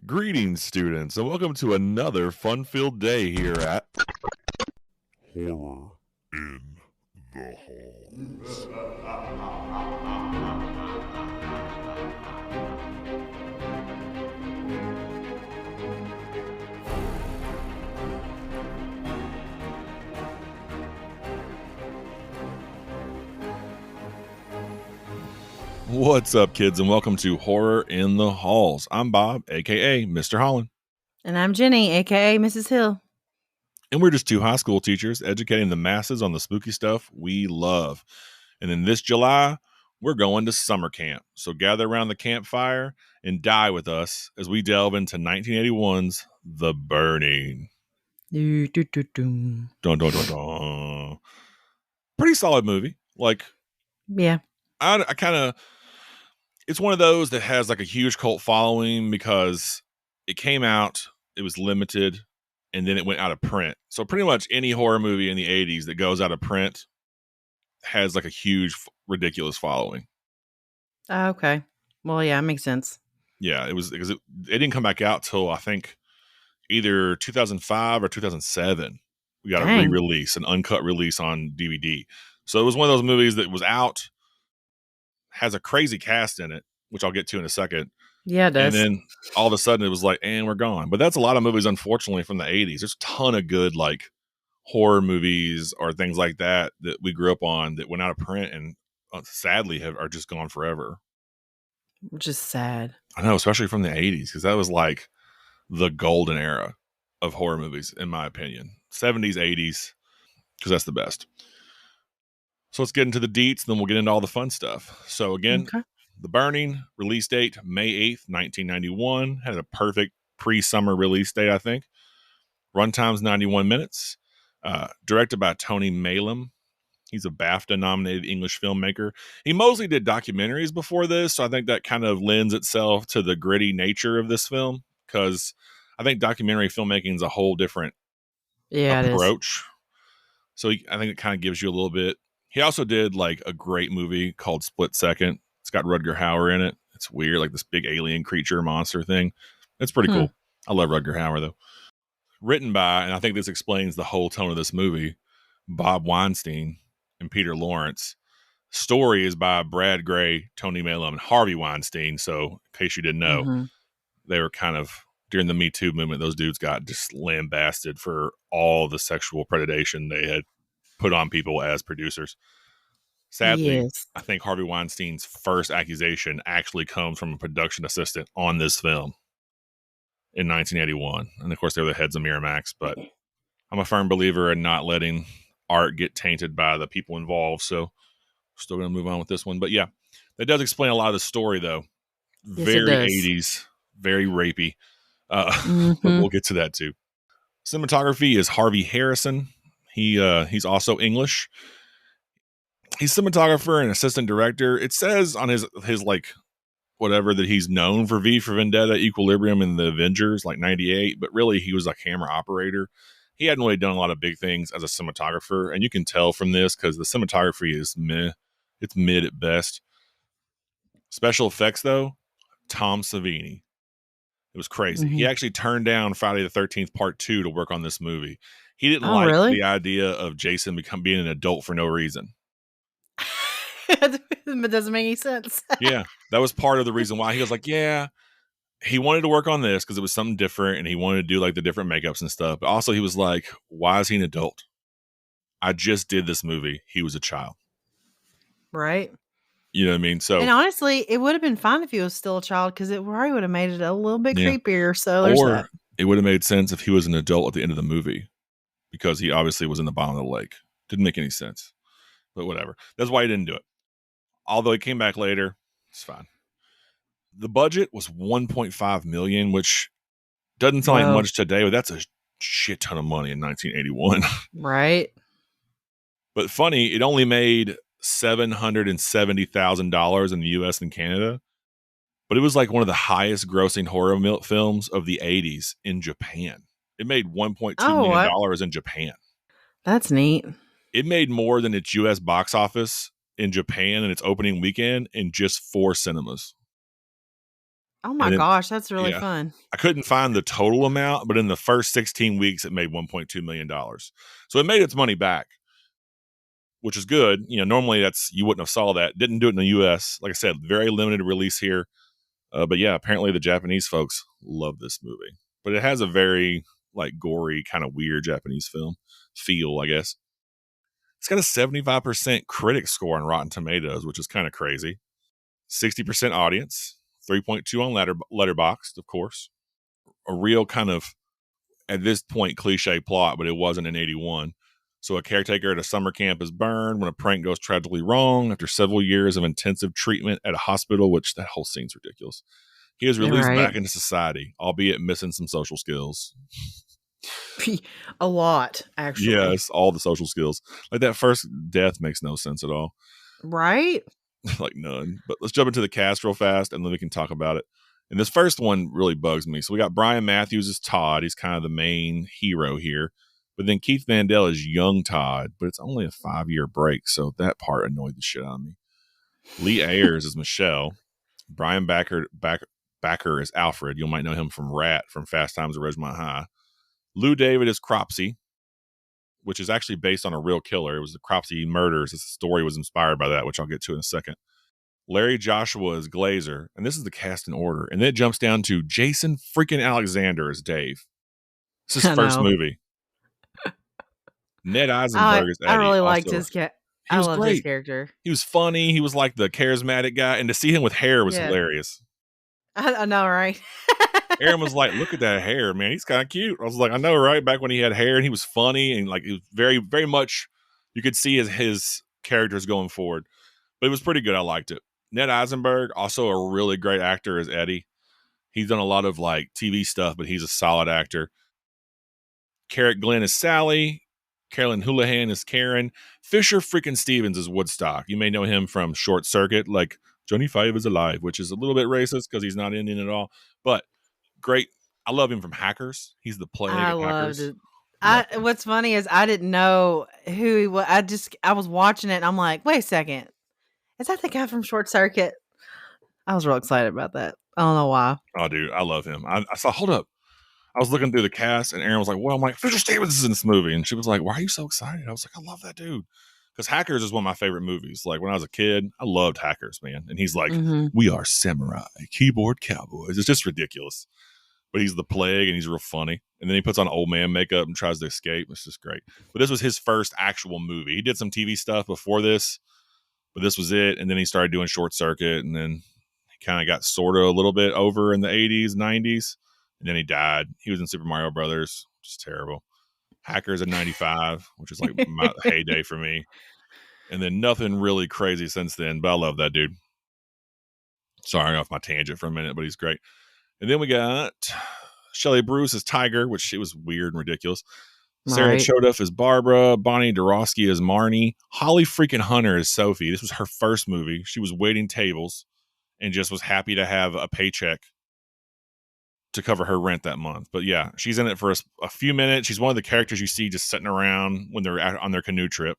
Greetings, students, and welcome to another fun-filled day here at Horror in the Halls. What's up, kids, and welcome to Horror in the Halls. I'm Bob, aka Mr. Holland. And I'm Jenny, aka Mrs. Hill. And we're just two high school teachers educating the masses on the spooky stuff we love. And in this July, we're going to summer camp. So gather around the campfire and die with us as we delve into 1981's The Burning. Dun, Dun, dun, dun, dun. Pretty solid movie. Yeah. I kind of, it's one of those that has like a huge cult following because it came out, it was limited, and then it went out of print. So pretty much any horror movie in the 80s that goes out of print has like a huge, ridiculous following. Okay. Well, yeah, it makes sense. Yeah, it was because it didn't come back out till I think either 2005 or 2007. We got a re-release, an uncut release on DVD. So it was one of those movies that was out, has a crazy cast in it, which I'll get to in a second. Yeah, it does. And then all of a sudden it was like, and we're gone. But that's a lot of movies, unfortunately, from the 80s. There's a ton of good like horror movies or things like that that we grew up on that went out of print and sadly are just gone forever. Which is sad. I know, especially from the 80s, because that was like the golden era of horror movies, in my opinion. 70s, 80s, because that's the best. So let's get into the deets, then we'll get into all the fun stuff. So again, The Burning, release date, May 8th, 1991. Had a perfect pre-summer release date, I think. Runtime's 91 minutes. Directed by Tony Maylam. He's a BAFTA-nominated English filmmaker. He mostly did documentaries before this, so I think that kind of lends itself to the gritty nature of this film, because I think documentary filmmaking is a whole different approach. So I think it kind of gives you a little bit. He also did like a great movie called Split Second. It's got Rutger Hauer in it. It's weird, like this big alien creature monster thing. It's pretty cool. I love Rutger Hauer, though. Written by, and I think this explains the whole tone of this movie, Bob Weinstein and Peter Lawrence. Story is by Brad Gray, Tony Maylam, and Harvey Weinstein. So in case you didn't know, they were kind of, during the Me Too movement, those dudes got just lambasted for all the sexual predation they had put on people as producers. Sadly, I think Harvey Weinstein's first accusation actually comes from a production assistant on this film in 1981. And of course, they were the heads of Miramax, but I'm a firm believer in not letting art get tainted by the people involved. So we're still going to move on with this one. But yeah, that does explain a lot of the story, though. Very 80s, very rapey. But we'll get to that too. Cinematography is Harvey Harrison. He's also English. He's cinematographer and assistant director. It says on his like whatever that he's known for V for Vendetta, Equilibrium, and The Avengers, like 98, but really he was a camera operator. He hadn't really done a lot of big things as a cinematographer, and you can tell from this because the cinematography is meh. It's mid at best. Special effects, though, Tom Savini. It was crazy. He actually turned down Friday the 13th Part 2 to work on this movie. He didn't like the idea of Jason being an adult for no reason. It doesn't make any sense. Yeah, that was part of the reason why. He was like, yeah, he wanted to work on this because it was something different and he wanted to do like the different makeups and stuff. But also he was like, why is he an adult? I just did this movie. He was a child. Right. You know what I mean? So, and honestly, it would have been fine if he was still a child because it probably would have made it a little bit creepier. So or it would have made sense if he was an adult at the end of the movie because he obviously was in the bottom of the lake. Didn't make any sense. But whatever. That's why he didn't do it. Although he came back later, it's fine. The budget was $1.5 million, which doesn't sound like much today, but that's a shit ton of money in 1981. Right. But funny, it only made $770,000 in the U.S. and Canada, but it was like one of the highest grossing horror films of the 80s in Japan. It made $1.2 million in Japan. That's neat. It made more than its U.S. box office in Japan in its opening weekend in just 4 cinemas. Oh my And then, gosh, that's really yeah, fun. I couldn't find the total amount, but in the first 16 weeks, it made $1.2 million. So it made its money back, which is good. Normally you wouldn't have saw that. Didn't do it in the U.S. Like I said, very limited release here. But yeah, apparently the Japanese folks love this movie. But it has a very gory, kind of weird Japanese film feel, I guess. It's got a 75% critic score on Rotten Tomatoes, which is kind of crazy. 60% audience, 3.2 on Letterboxd, of course. A real kind of, at this point, cliche plot, but it wasn't in 81. So a caretaker at a summer camp is burned when a prank goes tragically wrong after several years of intensive treatment at a hospital, which that whole scene's ridiculous. He is released back into society, albeit missing some social skills. A lot, actually. Yes, all the social skills. Like that first death makes no sense at all. Right? Like none. But let's jump into the cast real fast and then we can talk about it. And this first one really bugs me. So we got Brian Matthews as Todd. He's kind of the main hero here. But then Keith Vandell is young Todd, but it's only a 5-year break. So that part annoyed the shit out of me. Lee Ayers is Michelle. Brian Backer is Alfred. You might know him from Rat from Fast Times at Ridgemont High. Lou David is Cropsey, which is actually based on a real killer. It was the Cropsey murders. The story was inspired by that, which I'll get to in a second. Larry Joshua is Glazer, and this is the cast in order. And then it jumps down to Jason freaking Alexander as Dave. This is his first movie. Ned Eisenberg is Eddie. I really liked his cat. I loved his character. He was funny. He was like the charismatic guy, and to see him with hair was hilarious. I know, right? Aaron was like, "Look at that hair, man. He's kind of cute." I was like, "I know, right?" Back when he had hair and he was funny and like it was very, very much. You could see his characters going forward, but it was pretty good. I liked it. Ned Eisenberg, also a really great actor as Eddie. He's done a lot of like TV stuff, but he's a solid actor. Carrot Glenn is Sally. Carolyn Houlihan is Karen. Fisher freaking Stevens is Woodstock. You may know him from Short Circuit, like Johnny Five is Alive, which is a little bit racist because he's not Indian at all, but great. I love him from Hackers. He's the plague of Hackers. What's funny is I didn't know who he was. I was watching it and I'm like, wait a second. Is that the guy from Short Circuit? I was real excited about that. I don't know why. Oh, dude, I love him. I saw, hold up. I was looking through the cast and Aaron was like, well, I'm like, Fisher Stevens is in this movie. And she was like, why are you so excited? I was like, I love that dude. Because Hackers is one of my favorite movies. Like when I was a kid, I loved Hackers, man. And he's like, we are samurai, keyboard cowboys. It's just ridiculous. But he's the plague and he's real funny. And then he puts on old man makeup and tries to escape. It's just great. But this was his first actual movie. He did some TV stuff before this, but this was it. And then he started doing Short Circuit. And then he kind of got sort of a little bit over in the 80s, 90s. And then he died. He was in Super Mario Brothers, which is terrible. Hackers in 95, which is like my heyday for me. And then nothing really crazy since then. But I love that dude. Sorry, I'm off my tangent for a minute, but he's great. And then we got Shelley Bruce as Tiger, which she was weird and ridiculous. Sarah Choduff as Barbara. Bonnie Dorosky as Marnie. Holly freaking Hunter as Sophie. This was her first movie. She was waiting tables and just was happy to have a paycheck to cover her rent that month. But yeah, she's in it for a few minutes. She's one of the characters you see just sitting around when they're on their canoe trip.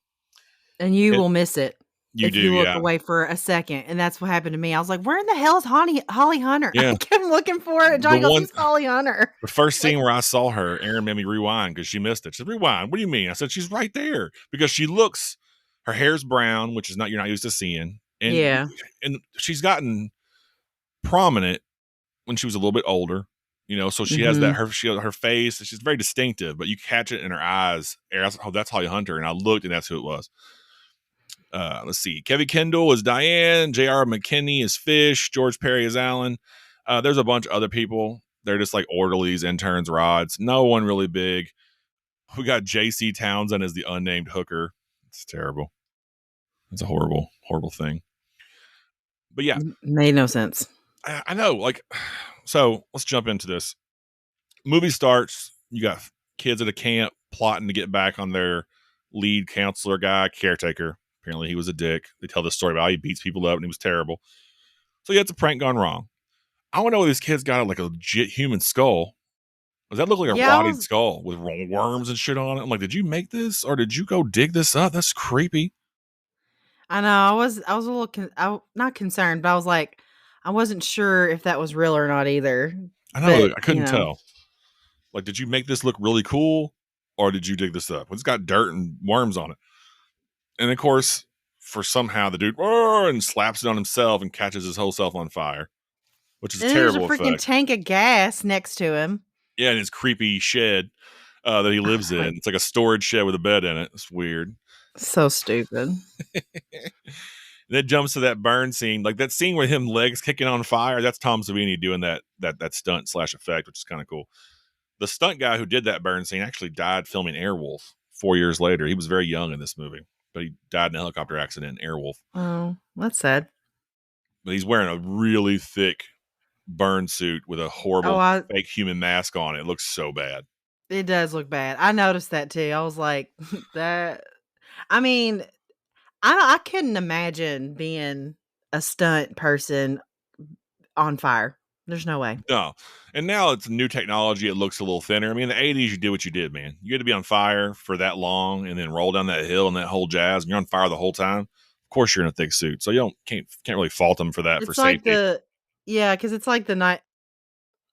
And you will miss it. If you look away for a second. And that's what happened to me. I was like, where in the hell is Holly Hunter? Yeah. I kept looking for it. Johnny goes, who's Holly Hunter? The first scene where I saw her, Erin made me rewind because she missed it. She said, rewind. What do you mean? I said, she's right there. Because she looks, her hair's brown, which is not, you're not used to seeing. And, and she's gotten prominent when she was a little bit older. You know, so she has that, her face, she's very distinctive, but you catch it in her eyes. Oh, that's Holly Hunter. And I looked and that's who it was. Let's see. Kevin Kendall is Diane. J.R. McKinney is Fish. George Perry is Alan. There's a bunch of other people. They're just like orderlies, interns, rods. No one really big. We got J.C. Townsend as the unnamed hooker. It's terrible. It's a horrible, horrible thing. But yeah. Made no sense. I know. Like, so let's jump into this. Movie starts. You got kids at a camp plotting to get back on their lead counselor guy, caretaker. Apparently he was a dick. They tell this story about how he beats people up and he was terrible. So yeah, it's a prank gone wrong. I want to know these kids got like a legit human skull. Does that look like a rotted skull with worms and shit on it? I'm like, did you make this or did you go dig this up? That's creepy. I know. I was a little not concerned, but I was like, I wasn't sure if that was real or not either. I know, But I couldn't tell. Like, did you make this look really cool, or did you dig this up? It's got dirt and worms on it, and of course, for somehow the dude and slaps it on himself and catches his whole self on fire, which is a and there's a terrible freaking effect. tank of gas next to him. Yeah, in his creepy shed that he lives in. Like, It's like a storage shed with a bed in it. It's weird. so stupid. And it jumps to that burn scene, like that scene with him legs kicking on fire. That's Tom Savini doing that stunt / effect, which is kind of cool. The stunt guy who did that burn scene actually died filming Airwolf 4 years later. He was very young in this movie, but he died in a helicopter accident in Airwolf. Oh, that's sad. But he's wearing a really thick burn suit with a horrible fake human mask on. It looks so bad. It does look bad. I noticed that too. I was like, that. I mean, I couldn't imagine being a stunt person on fire. There's no way. No. And now it's new technology. It looks a little thinner. I mean, in the 80s, you did what you did, man. You had to be on fire for that long and then roll down that hill and that whole jazz, and you're on fire the whole time. Of course, you're in a thick suit. So you can't really fault them for that, It's for like safety. because it's like the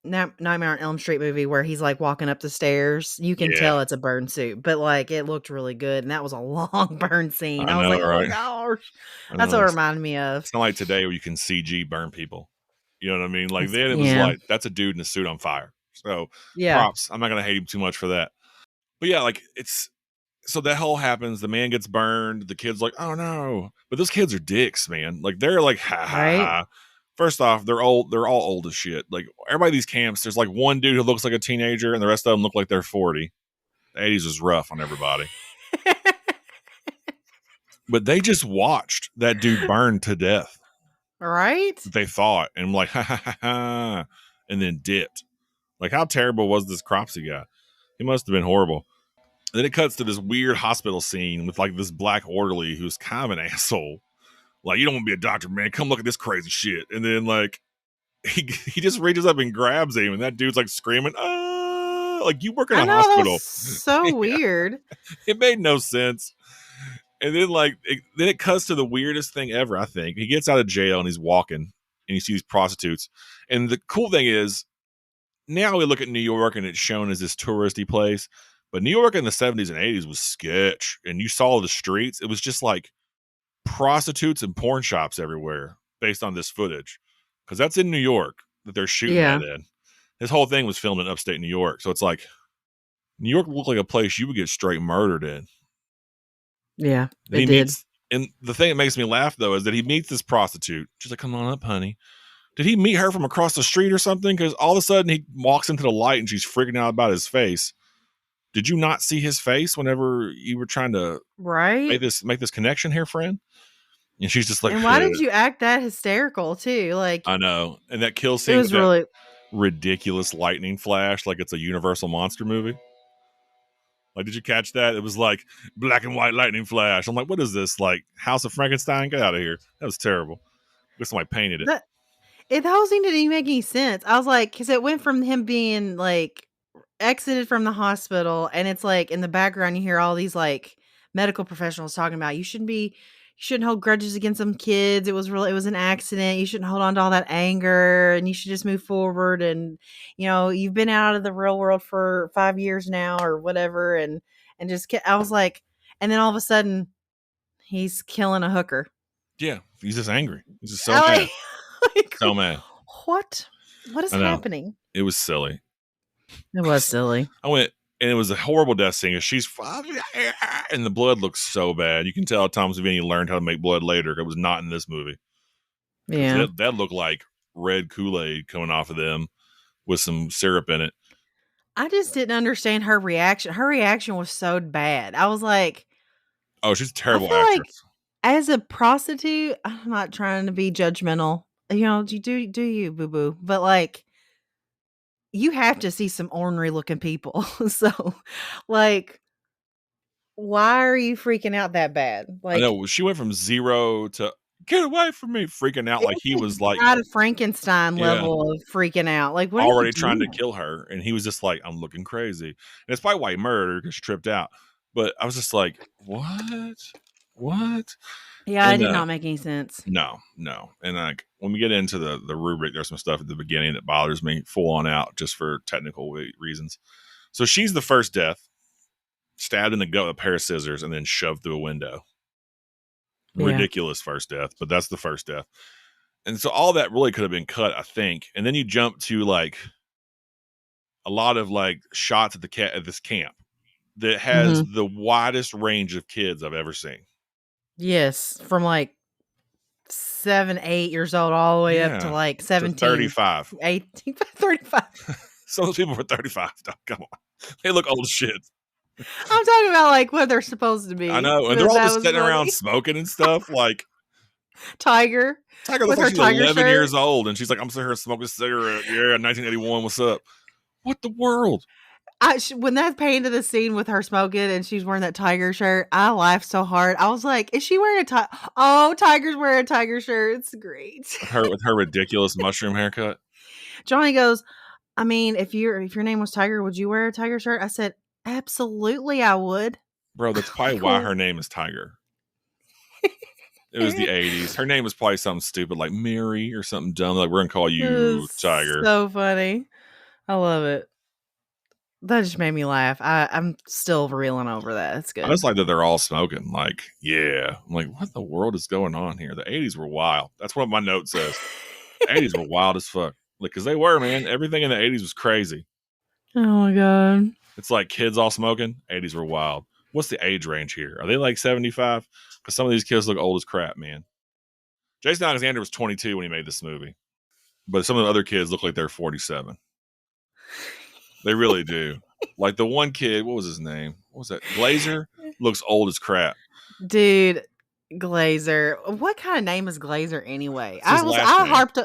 Nightmare on Elm Street movie where he's like walking up the stairs. You can tell it's a burn suit, but like it looked really good, and that was a long burn scene. I was like, right? oh gosh, that's what it reminded me of. It's not like today where you can CG burn people. You know what I mean? Like then it was Yeah. like, that's a dude in a suit on fire. So Yeah, props. I'm not gonna hate him too much for that. But yeah, like so that whole happens. The man gets burned. The kid's like, oh no. But those kids are dicks, man. Like they're like, ha ha Right? ha. First off, they're all old as shit. Like everybody at these camps, there's like one dude who looks like a teenager, and the rest of them look like they're 40. The 80s was rough on everybody. But they just watched that dude burn to death. Right? They thought, and like, ha ha ha ha, and then dipped. Like, how terrible was this Cropsey guy? He must have been horrible. And then it cuts to this weird hospital scene with like this black orderly who's kind of an asshole. Like, you don't want to be a doctor, man. Come look at this crazy shit. And then like he just reaches up and grabs him, and that dude's like screaming, "Ah!" Like, you work in a hospital. That was so weird. It made no sense. And then then it cuts to the weirdest thing ever. I think he gets out of jail and he's walking, and he sees prostitutes. And the cool thing is, now we look at New York and it's shown as this touristy place, but New York in the 70s and 80s was sketch. And you saw the streets; it was just like prostitutes and porn shops everywhere, based on this footage, because that's in New York that they're shooting that in. This whole thing was filmed in upstate New York, so it's like New York looked like a place you would get straight murdered in. Yeah, And he meets, and the thing that makes me laugh though is that he meets this prostitute. She's like, "Come on up, honey." Did he meet her from across the street or something? Because all of a sudden he walks into the light and she's freaking out about his face. Did you not see his face whenever you were trying to make this connection here, friend? And she's just like, and why did you act that hysterical too? Like, I know. And that kill scene, it was really ridiculous lightning flash, like it's a Universal monster movie. Like, did you catch that? It was like black and white lightning flash. I'm like, what is this? Like House of Frankenstein? Get out of here. That was terrible. Looks somebody painted it. The whole scene didn't even make any sense. I was like, because it went from him being like exited from the hospital, and it's like in the background you hear all these like medical professionals talking about you shouldn't hold grudges against some kids. It was an accident. You shouldn't hold on to all that anger, and you should just move forward. And you've been out of the real world for 5 years now or whatever. And just I was like, and then all of a sudden he's killing a hooker. Yeah, he's just angry. He's just so mad. So mad. What is happening? It was silly. It was silly. I went, and it was a horrible death scene. She's, and the blood looks so bad. You can tell Tom Savini learned how to make blood later. It was not in this movie. Yeah, that looked like red Kool-Aid coming off of them with some syrup in it. I just didn't understand her reaction. Her reaction was so bad. I was like, "Oh, she's a terrible actress." Like, as a prostitute, I'm not trying to be judgmental. You do you, boo boo, but like, you have to see some ornery looking people. So, like, why are you freaking out that bad? Like, I know she went from 0 to get away from me, freaking out like he was like out of Frankenstein level of freaking out. Like, what already trying to kill her, and he was just like, "I'm looking crazy," and it's probably why he murdered her, because she tripped out. But I was just like, what? Yeah, it did not make any sense. No. And like when we get into the rubric, there's some stuff at the beginning that bothers me full on out just for technical reasons. So she's the first death, stabbed in the gut with a pair of scissors and then shoved through a window. Yeah. Ridiculous first death, but that's the first death. And so all that really could have been cut, I think. And then you jump to like a lot of like shots at this camp that has the widest range of kids I've ever seen. Yes, from like 7, 8 years old all the way up to like 17, to 35, 18, 35. Some of those people were 35. Come on, they look old as shit. I'm talking about like what they're supposed to be. I know, and they're all just sitting around smoking and stuff. Like Tiger looks like she's 11 years old, and she's like, "I'm sitting here smoking a cigarette." Yeah, 1981. What's up? What the world? When that painted the scene with her smoking and she's wearing that tiger shirt, I laughed so hard. I was like, "Is she wearing a tiger? Oh, Tiger's wearing a tiger shirt. It's great." With her ridiculous mushroom haircut. Johnny goes, "I mean, if your name was Tiger, would you wear a tiger shirt?" I said, "Absolutely, I would." Bro, that's probably why her name is Tiger. It was the 80s. Her name was probably something stupid like Mary or something dumb. Like, we're gonna call you Tiger. So funny. I love it. That just made me laugh. I'm still reeling over that. It's good. I just like that they're all smoking. Like, yeah. I'm like, what the world is going on here? The 80s were wild. That's what my note says. The 80s were wild as fuck. Like, because they were, man. Everything in the 80s was crazy. Oh, my God. It's like kids all smoking. 80s were wild. What's the age range here? Are they like 75? Because some of these kids look old as crap, man. Jason Alexander was 22 when he made this movie. But some of the other kids look like they're 47. They really do. Like the one kid, what was his name? What was that? Glazer looks old as crap. Dude, Glazer. What kind of name is Glazer anyway? I harped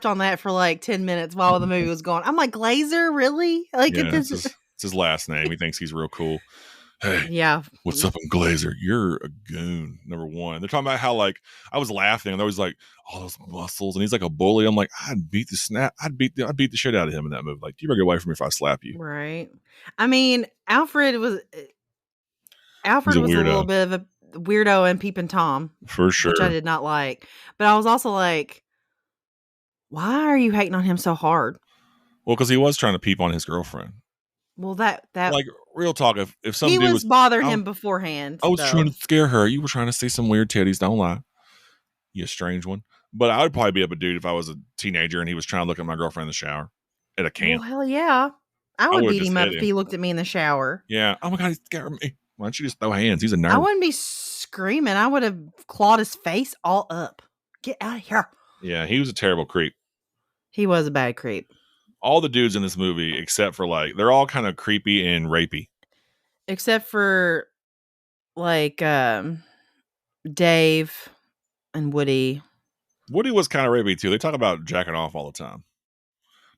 on that for like 10 minutes while the movie was going. I'm like, Glazer, really? Like, yeah, it's his last name. He thinks he's real cool. Hey, yeah. What's up in Glazer? You're a goon, number one. They're talking about how like I was laughing and they're always like, all those muscles, and he's like a bully. I'm like, I'd beat the shit out of him in that movie. Like, you better get away from me if I slap you. Right. I mean, Alfred was a little bit of a weirdo and Peeping Tom. For sure. Which I did not like. But I was also like, why are you hating on him so hard? Well, because he was trying to peep on his girlfriend. Well, that like real talk. If some he dude was bothering him beforehand. I was trying to scare her. You were trying to see some weird titties. Don't lie, you strange one. But I would probably be up a dude if I was a teenager and he was trying to look at my girlfriend in the shower at a camp. Well, hell yeah, I would beat him up if he looked at me in the shower. Yeah. Oh my God, he scared me. Why don't you just throw hands? He's a nerd. I wouldn't be screaming. I would have clawed his face all up. Get out of here. Yeah, he was a terrible creep. He was a bad creep. All the dudes in this movie, except for like, they're all kind of creepy and rapey. Except for like Dave and Woody. Woody was kind of rapey too. They talk about jacking off all the time.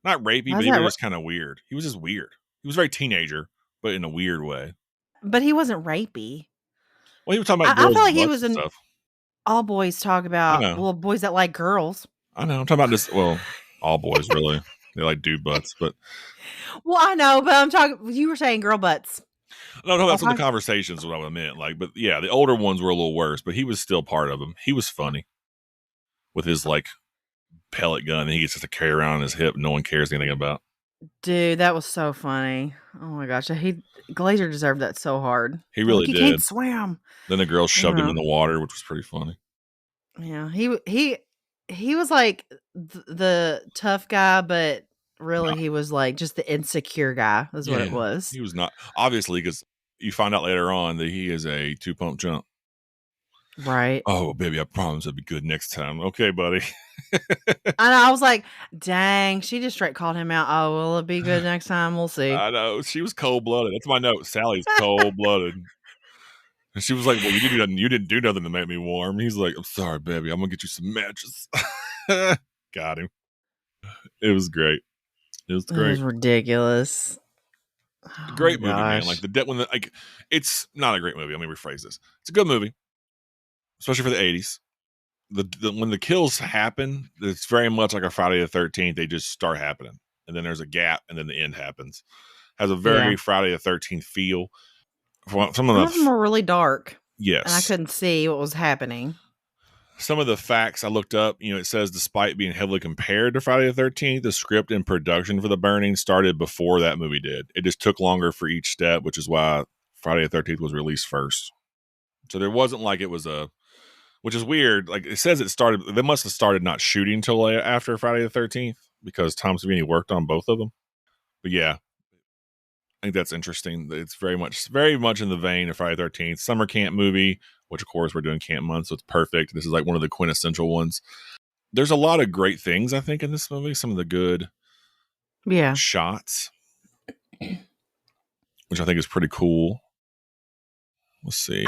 Not rapey, but he was just kind of weird. He was just weird. He was very teenager, but in a weird way. But he wasn't rapey. Well, he was talking about girls. I feel like he was in stuff. All boys talk about, well, boys that like girls. I know. I'm talking about this. Well, all boys really. They like dude butts, but. Well, I know, but I'm talking. You were saying girl butts. No, that's what the conversations what I meant. Like, but yeah, the older ones were a little worse, but he was still part of them. He was funny with his like pellet gun that he gets just to carry around on his hip. No one cares anything about. Dude, that was so funny. Oh my gosh, Glazer deserved that so hard. He really did. He can't swim. Then the girl shoved him in the water, which was pretty funny. Yeah, he was like the tough guy, but really he was like just the insecure guy. Is what it was. He was not, obviously, because you find out later on that he is a 2-pump jump. Right. Oh, baby, I promise it'll be good next time. Okay, buddy. And I was like, dang, she just straight called him out. Oh, will it be good next time? We'll see. I know. She was cold-blooded. That's my note. Sally's cold-blooded. And she was like, well, you didn't do nothing to make me warm. He's like, I'm sorry, baby. I'm going to get you some matches. Got him. It was great. It was great. It was ridiculous. Great movie, man. Like it's not a great movie. Let me rephrase this. It's a good movie, especially for the 80s. When the kills happen, it's very much like a Friday the 13th. They just start happening, and then there's a gap, and then the end happens. Has a very Friday the 13th feel. Some of them are really dark. and I Yes. couldn't see what was happening. Some of the facts I looked up, it says despite being heavily compared to Friday the 13th, the script and production for The Burning started before that movie did. It just took longer for each step, which is why Friday the 13th was released first. So there wasn't like it was which is weird. Like it says they must have started not shooting until after Friday the 13th because Tom Savini worked on both of them. But yeah, I think that's interesting. It's very much in the vein of Friday the 13th. Summer camp movie, which of course we're doing camp month, so it's perfect. This is like one of the quintessential ones. There's a lot of great things, I think, in this movie. Some of the good shots, which I think is pretty cool. Let's see.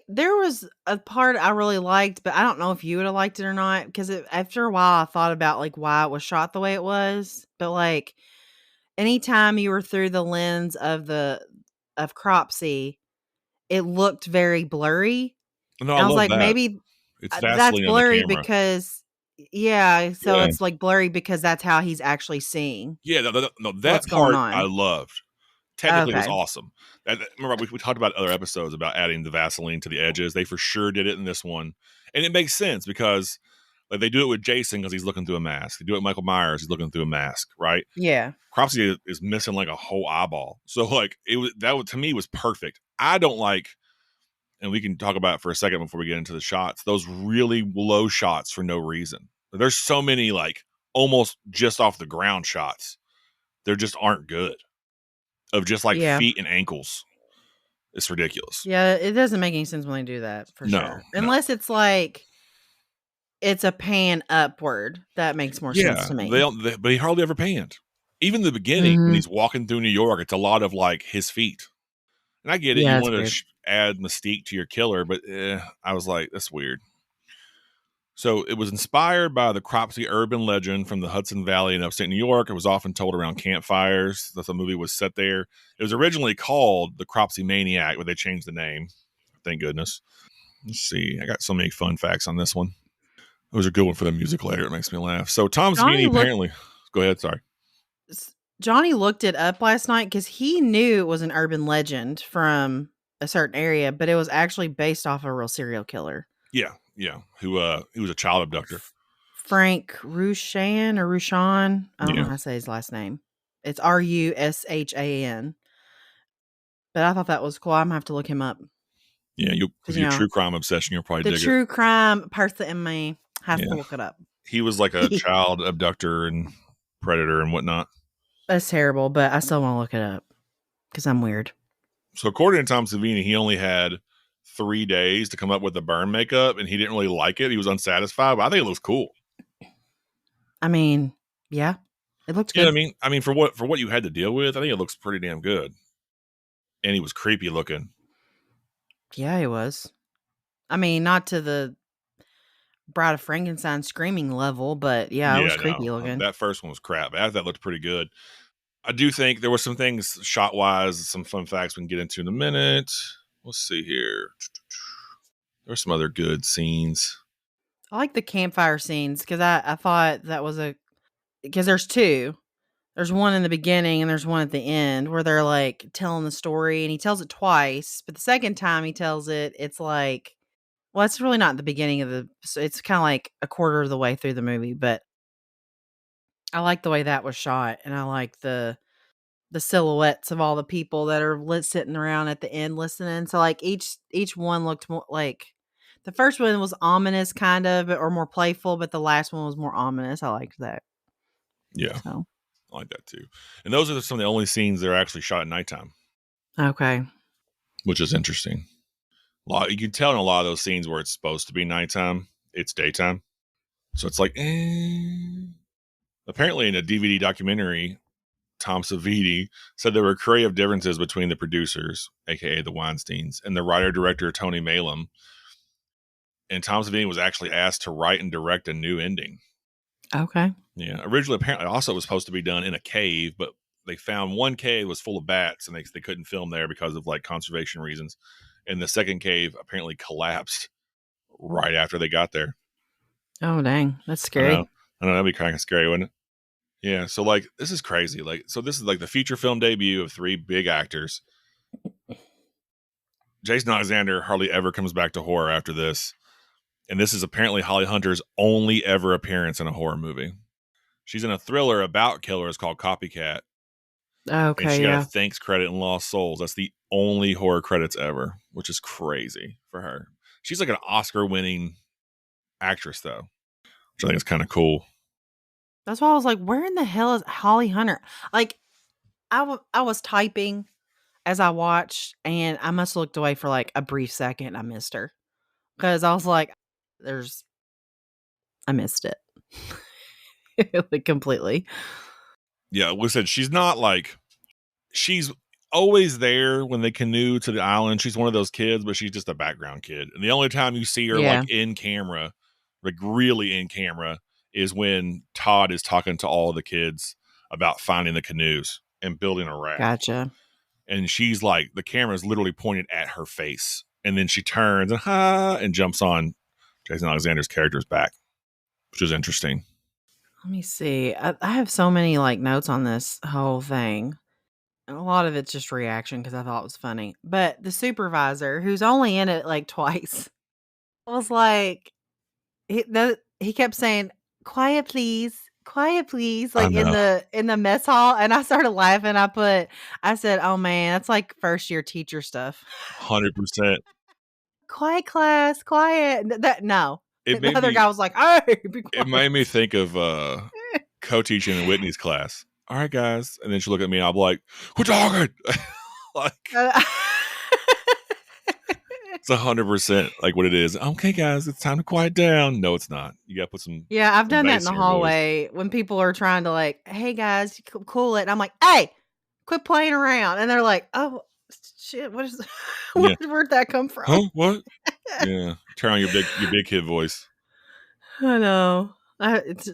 There was a part I really liked, but I don't know if you would have liked it or not, because after a while I thought about like why it was shot the way it was. But like anytime you were through the lens of Cropsey, it looked very blurry. No, I And I was love like, that. maybe It's that's Vaseline on the blurry camera. because so Yeah. it's like blurry because that's how he's actually seeing. Yeah, no, that What's going part on. I loved. Technically, it was Okay. awesome. Remember, we talked about other episodes about adding the Vaseline to the edges. They for sure did it in this one. And it makes sense because like, they do it with Jason because he's looking through a mask. They do it with Michael Myers. He's looking through a mask, right? Yeah. Cropsey is missing like a whole eyeball. So like to me was perfect. I don't like, and we can talk about it for a second before we get into the shots, those really low shots for no reason. There's so many like almost just off the ground shots. They just aren't good. Of just like feet and ankles. It's ridiculous. Yeah, it doesn't make any sense when they do that for sure. No. Unless it's like it's a pan upward. That makes more sense to me. But he hardly ever panned. Even the beginning when he's walking through New York, it's a lot of like his feet. And I get it. Yeah, You that's want weird. to add mystique to your killer, but I was like, that's weird. So it was inspired by the Cropsey urban legend from the Hudson Valley in upstate New York. It was often told around campfires. The movie was set there. It was originally called The Cropsey Maniac, but they changed the name. Thank goodness. Let's see. I got so many fun facts on this one. It was a good one for the music later. It makes me laugh. So Tom Savini apparently... Go ahead, sorry. Johnny looked it up last night because he knew it was an urban legend from a certain area, but it was actually based off a real serial killer. Yeah. He was a child abductor. Frank Rushan or Rushan. I don't know how to say his last name. It's Rushan. But I thought that was cool. I'm gonna have to look him up. Yeah, with your true crime obsession, you'll probably dig it. The true crime person in me has to look it up. He was like a child abductor and predator and whatnot. That's terrible, but I still want to look it up because I'm weird. So according to Tom Savini, he only had 3 days to come up with the burn makeup, and he didn't really like it. He was unsatisfied, but I think it looks cool. I mean, yeah, it looks good. Yeah, I mean, for what you had to deal with, I think it looks pretty damn good. And he was creepy looking. Yeah, he was. I mean, not to the Bride of Frankenstein screaming level, but yeah, it was creepy looking. That first one was crap. After that looked pretty good. I do think there were some things shot wise, some fun facts we can get into in a minute. Let's see here. There's some other good scenes. I like the campfire scenes because I thought that was because there's two. There's one in the beginning and there's one at the end where they're like telling the story, and he tells it twice, but the second time he tells it, it's like, well, it's really not the beginning of it's kind of like a quarter of the way through the movie, but I like the way that was shot, and I like the silhouettes of all the people that are sitting around at the end listening. So like each one looked more like the first one was ominous kind of, or more playful, but the last one was more ominous. I liked that. Yeah. So. I like that too. And those are some of the only scenes that are actually shot at nighttime. Okay. Which is interesting. You can tell in a lot of those scenes where it's supposed to be nighttime, it's daytime. So it's like, Apparently in a DVD documentary, Tom Savini said there were creative differences between the producers, aka the Weinsteins, and the writer-director Tony Malum. And Tom Savini was actually asked to write and direct a new ending. Okay. Yeah. Originally, apparently, also was supposed to be done in a cave, but they found one cave was full of bats, and they couldn't film there because of like conservation reasons. And the second cave apparently collapsed right after they got there. Oh, dang. That's scary. I know that'd be kind of scary, wouldn't it? Yeah. So like, this is crazy. Like, so this is like the feature film debut of 3 big actors. Jason Alexander hardly ever comes back to horror after this. And this is apparently Holly Hunter's only ever appearance in a horror movie. She's in a thriller about killers called Copycat. And Okay, she got a yeah. thanks credit in Lost Souls. That's the only horror credits ever, which is crazy for her. She's like an Oscar-winning actress, though, which I think is kind of cool. That's why I was like, where in the hell is Holly Hunter? Like, I was typing as I watched, and I must have looked away for like a brief second. I missed her because I was like, I missed it. Like, completely. Yeah, like I said, she's not like, she's always there when they canoe to the island. She's one of those kids, but she's just a background kid. And the only time you see her Yeah. like in camera, like really in camera, is when Todd is talking to all the kids about finding the canoes and building a raft. Gotcha. And she's like, the camera is literally pointed at her face. And then she turns and jumps on Jason Alexander's character's back, which is interesting. Let me see. I have so many like notes on this whole thing. And a lot of it's just reaction because I thought it was funny. But the supervisor, who's only in it like twice, was like, he kept saying, quiet please, like in the mess hall. And I started laughing. I said, oh man, that's like first year teacher stuff. 100%. Quiet class, quiet. No. It The other guy was like, hey, be quiet. It made me think of co-teaching in Whitney's class. All right, guys. And then she'll look at me and I'll be like, we're talking. Like, it's 100% like what it is. Okay, guys, it's time to quiet down. No, it's not. You got to put some. Yeah, I've done that in bass the in your voice. hallway when people are trying to like, hey guys, cool it. And I'm like, hey, quit playing around. And they're like, oh shit, what is where'd that come from? Huh? What? Yeah. Turn on your big kid voice. I know. This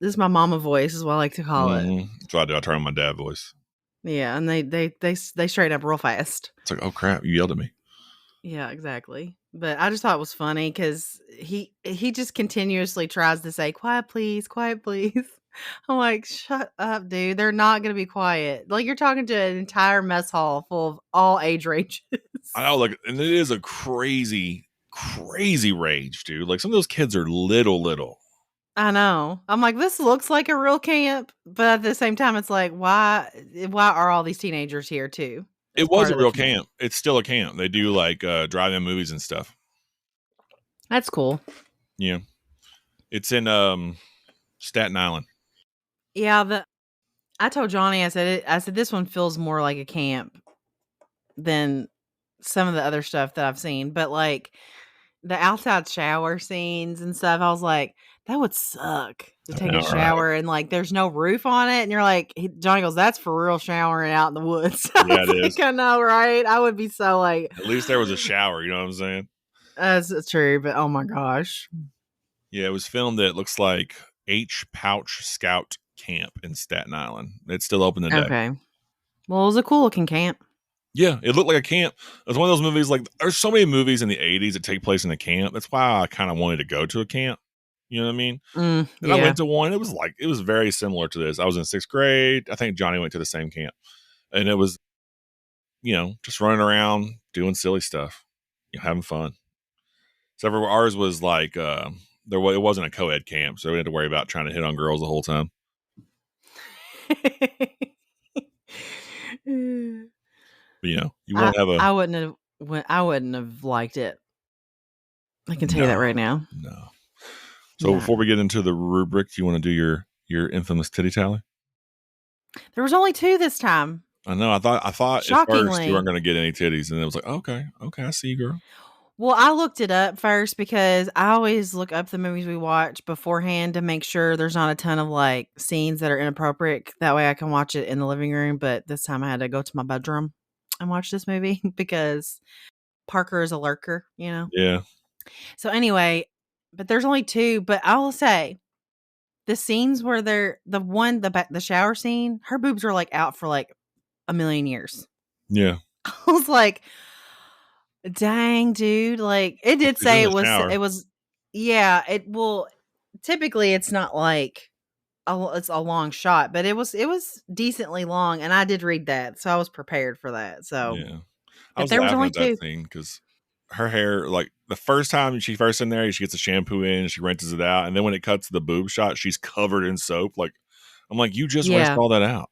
is my mama voice is what I like to call it. That's what I do. I turn on my dad voice. Yeah, and they straighten up real fast. It's like, oh crap, you yelled at me. Yeah, exactly. But I just thought it was funny because he just continuously tries to say, quiet please, quiet please. I'm like, shut up, dude. They're not gonna be quiet. Like you're talking to an entire mess hall full of all age ranges. I know, like, and it is a crazy range, dude. Like some of those kids are little. I know. I'm like, this looks like a real camp, but at the same time, it's like, why are all these teenagers here too? It was a real camp. It's still a camp. They do like drive-in movies and stuff. That's cool. Yeah. It's in Staten Island. Yeah, I told Johnny, I said this one feels more like a camp than some of the other stuff that I've seen. But like the outside shower scenes and stuff, I was like, that would suck to take a shower and like there's no roof on it. And you're like, Johnny goes, that's for real showering out in the woods. Yeah, it is. I know, right? I would be so like, at least there was a shower, you know what I'm saying? That's true, but oh my gosh. Yeah, it was filmed at, looks like, H. Pouch Scout Camp in Staten Island. It's still open today. Okay. Well, it was a cool looking camp. Yeah, it looked like a camp. It was one of those movies, like, there's so many movies in the 80s that take place in a camp. That's why I kind of wanted to go to a camp. You know what I mean? And I went to one. It was very similar to this. I was in 6th grade. I think Johnny went to the same camp. And it was, just running around, doing silly stuff, having fun. Except for ours was like, it wasn't a co-ed camp, so we had to worry about trying to hit on girls the whole time. But, you won't have a. I wouldn't have liked it. I can tell you that right now. No. So before we get into the rubric, do you want to do your infamous titty tally? There was only 2 this time. I know. I thought at first you weren't going to get any titties, and it was like, okay, I see you, girl. Well, I looked it up first because I always look up the movies we watch beforehand to make sure there's not a ton of like scenes that are inappropriate. That way I can watch it in the living room. But this time I had to go to my bedroom and watch this movie because Parker is a lurker, Yeah. So anyway, but there's only 2. But I will say the scenes where the shower scene, her boobs were like out for like a million years. Yeah. I was like, dang, dude. Like it did say it was typically it's not like it's a long shot, but it was decently long, and I did read that, so I was prepared for that. So yeah, I If was there was laughing only at that 2. scene because her hair, like the first time she first in there, she gets the shampoo in, she rinses it out, and then when it cuts to the boob shot, she's covered in soap. Like I'm like, you just rinsed Yeah. all that out,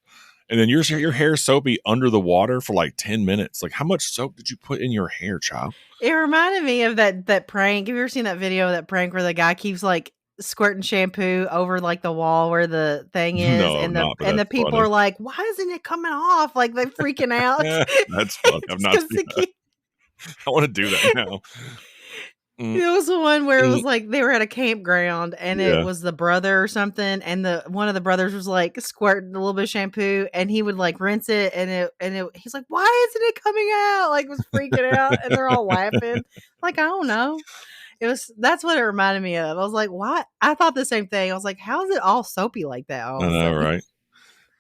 and then your hair's soapy under the water for like 10 minutes. Like how much soap did you put in your hair, child? It reminded me of that prank. Have you ever seen that video of that prank where the guy keeps, like, squirting shampoo over, like, the wall where the thing is, No, not, but and the that's people funny. are like, "Why isn't it coming off?" Like, they're freaking out. That's funny. I've It's not 'cause seen the that. kid I want to do that now. Mm, It was the one where it mm, was like they were at a campground and it yeah. was the brother or something, and one of the brothers was like squirting a little bit of shampoo and he would like rinse it and he's like, "Why isn't it coming out?" Like was freaking out and they're all laughing. Like, I don't know. That's what it reminded me of. I was like, "Why?" I thought the same thing. I was like, "How is it all soapy like that all I of a know, sudden?" right?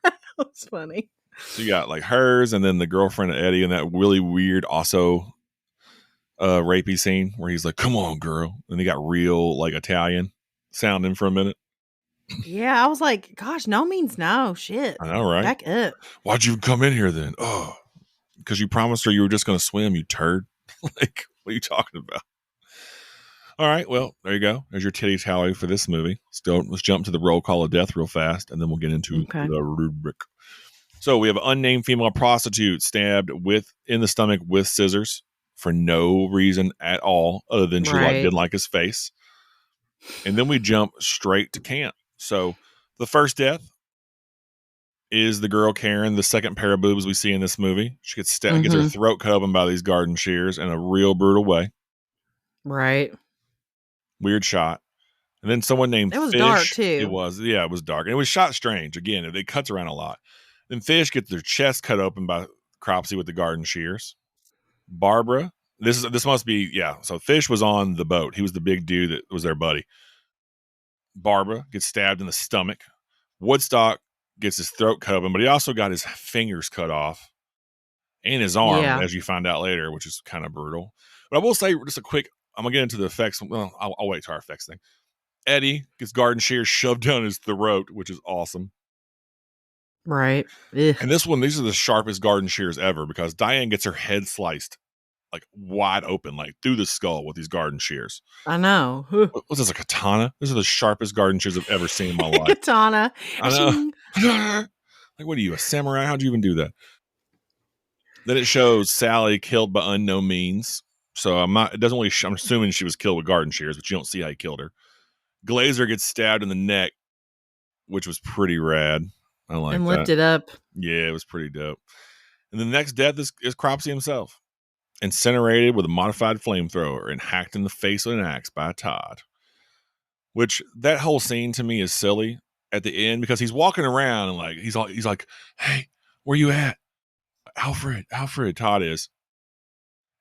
It was funny. So you got like hers and then the girlfriend of Eddie and that really weird also rapey scene where he's like, "Come on, girl," and he got real like Italian sounding for a minute. Yeah, I was like, "Gosh, no means no. Shit. I know, right? Back up." Why'd you come in here then? Oh, because you promised her you were just going to swim, you turd. Like, what are you talking about? All right, well, there you go. There's your titty tally for this movie. Let's jump to the roll call of death real fast, and then we'll get into Okay. the rubric. So we have an unnamed female prostitute stabbed in the stomach with scissors for no reason at all, other than she Right. didn't like his face. And then we jump straight to camp. So the first death is the girl Karen, the second pair of boobs we see in this movie. She gets gets her throat cut open by these garden shears in a real brutal way. Right. Weird shot. And then someone named It was Fish. dark too. It was dark. And it was shot strange. Again, it cuts around a lot. Then Fish gets their chest cut open by Cropsy with the garden shears. Barbara, this must be, so Fish was on the boat. He was the big dude that was their buddy. Barbara gets stabbed in the stomach. Woodstock gets his throat cut open, but he also got his fingers cut off and his arm, as you find out later, which is kind of brutal. But I will say just a quick, I'm going to get into the effects. Well, I'll wait to our effects thing. Eddie gets garden shears shoved down his throat, which is awesome. Right. Ugh. And these are the sharpest garden shears ever because Diane gets her head sliced like wide open, like through the skull with these garden shears. I know. What's this, a katana? These are the sharpest garden shears I've ever seen in my life. Katana. I know. Like, what are you, a samurai? How'd you even do that? Then it shows Sally killed by unknown means. So I'm assuming she was killed with garden shears, but you don't see how he killed her. Glazer gets stabbed in the neck, which was pretty rad. I like that. And lifted up. Yeah, it was pretty dope. And the next death is Cropsy himself. Incinerated with a modified flamethrower and hacked in the face with an axe by Todd. Which, that whole scene to me is silly at the end because he's walking around and like he's like, "Hey, where you at? Alfred, Todd is."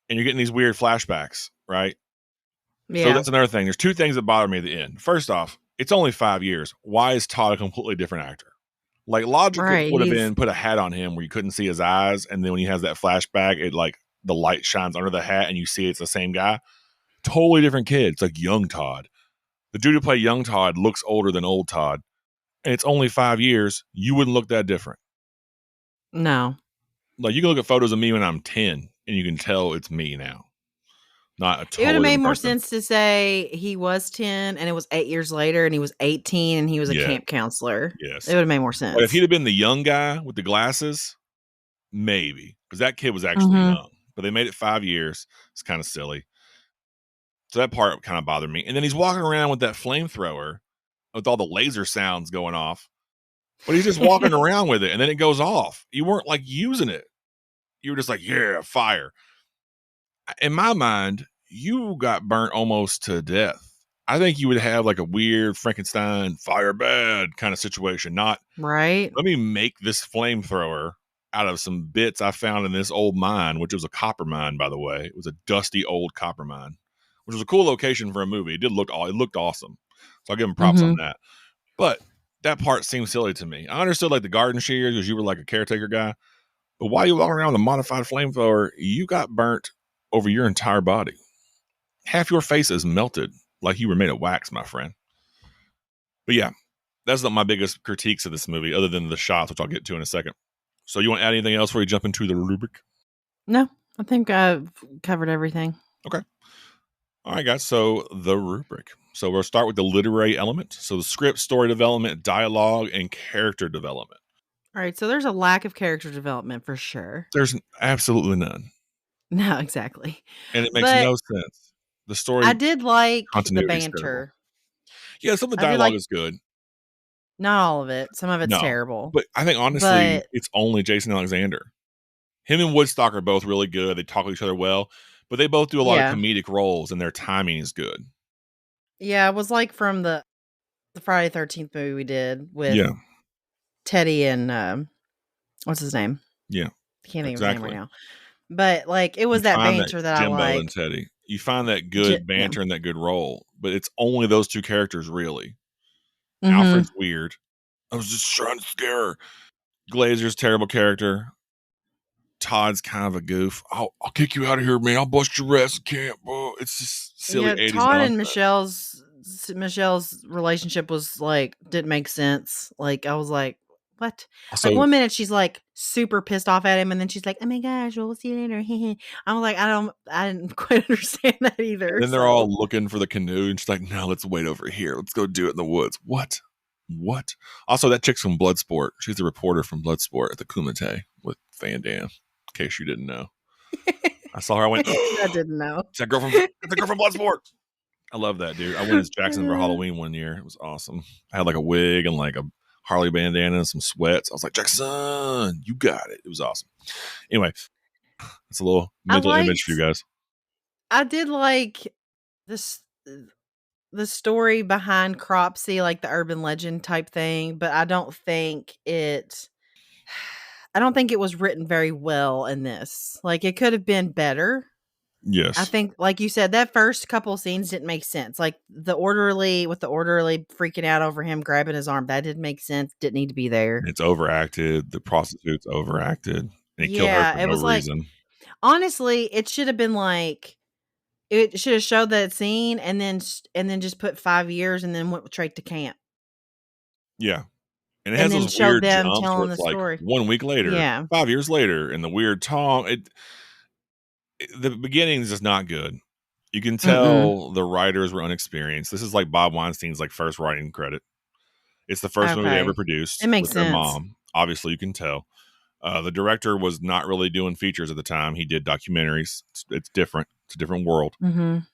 And you're getting these weird flashbacks, right? Yeah. So that's another thing. There's two things that bother me at the end. First off, it's only 5 years. Why is Todd a completely different actor? Like, logic would have been put a hat on him where you couldn't see his eyes, and then when he has that flashback, it like the light shines under the hat and you see it's the same guy. Totally different kid. It's like young Todd. The dude who played young Todd looks older than old Todd. And it's only 5 years. You wouldn't look that different. No. Like, you can look at photos of me when I'm 10 and you can tell it's me now. Not a totally It would have made different more person. sense to say he was 10 and it was 8 years later and he was 18 and he was a camp counselor. Yes. It would have made more sense. But if he'd have been the young guy with the glasses, maybe. Because that kid was actually young. But they made it 5 years. It's kind of silly. So that part kind of bothered me. And then he's walking around with that flamethrower with all the laser sounds going off. But he's just walking around with it. And then it goes off. You weren't like using it. You were just like, yeah, fire. In my mind, you got burnt almost to death. I think you would have like a weird Frankenstein fire bad kind of situation. Not, right. Let me make this flamethrower out of some bits I found in this old mine, which was a copper mine, by the way. It was a dusty old copper mine, which was a cool location for a movie. It looked awesome. So I'll give him props on that. But that part seemed silly to me. I understood like the garden shears because you were like a caretaker guy. But while you walk around with a modified flamethrower, you got burnt over your entire body. Half your face is melted like you were made of wax, my friend. But yeah, that's not my biggest critiques of this movie, other than the shots, which I'll get to in a second. So you want to add anything else before we jump into the rubric? No, I think I've covered everything. Okay. All right, guys. So the rubric. So we'll start with the literary element. So the script, story development, dialogue, and character development. All right, so there's a lack of character development for sure. There's absolutely none. No, exactly. And it makes But no sense. The I story did like the continuity is terrible. banter. Yeah, some of the I did dialogue like is good. not all of it. Some of it's No. terrible. But I think honestly, But it's only Jason Alexander. Him and Woodstock are both really good. They talk to each other well, but they both do a lot of yeah. comedic roles and their timing is good. Yeah, it was like from the Friday 13th movie we did with Yeah. Teddy and what's his name? Yeah. I can't think of his name right Exactly. now. But like it was You that find that banter that I Jimbo and liked. Teddy. You find that good Yeah. banter and that good role, but it's only those two characters really. Mhm. Alfred's weird. I was just trying to scare her. Glazer's terrible character. Todd's kind of a goof. I'll kick you out of here, man. I'll bust your ass at camp. Oh, it's just silly Yeah, 80s Todd and nonsense. Michelle's relationship was like didn't make sense. Like I was like, what? Like Also, 1 minute she's like super pissed off at him, and then she's like, oh my gosh, well, we'll see you later. I'm like, I didn't quite understand that either. and then they're all looking for the canoe, and she's like, no, let's wait over here. Let's go do it in the woods. What? Also, that chick's from Bloodsport. She's a reporter from Bloodsport at the Kumite with Van Damme, in case you didn't know. I saw her. I went, I didn't know. it's that girl from Bloodsport. I love that, dude. I went as Jackson for Halloween one year. It was awesome. I had like a wig and like a Harley bandana and some sweats. I was like, Jackson, you got it. It was awesome. Anyway, it's a little mental image for you guys. I did like this the story behind Cropsy, like the urban legend type thing, but I don't think it was written very well in this. Like it could have been better. Yes. I think, like you said, that first couple scenes didn't make sense. Like the orderly freaking out over him grabbing his arm, that didn't make sense. Didn't need to be there. It's overacted. The prostitute's overacted. And he killed her for it no was like, reason. honestly, it should have been like, it should have showed that scene and then just put 5 years and then went straight to camp. Yeah. And it And has then those showed weird them jumps where telling it's the like story. 1 week later, Yeah. 5 years later, and the weird tongue. The beginning is just not good. You can tell the writers were unexperienced. This is like Bob Weinstein's like first writing credit. It's the first movie they ever Okay. produced It makes with their sense. mom. Obviously, you can tell. The director was not really doing features at the time. He did documentaries. It's different. It's a different world. Mhm.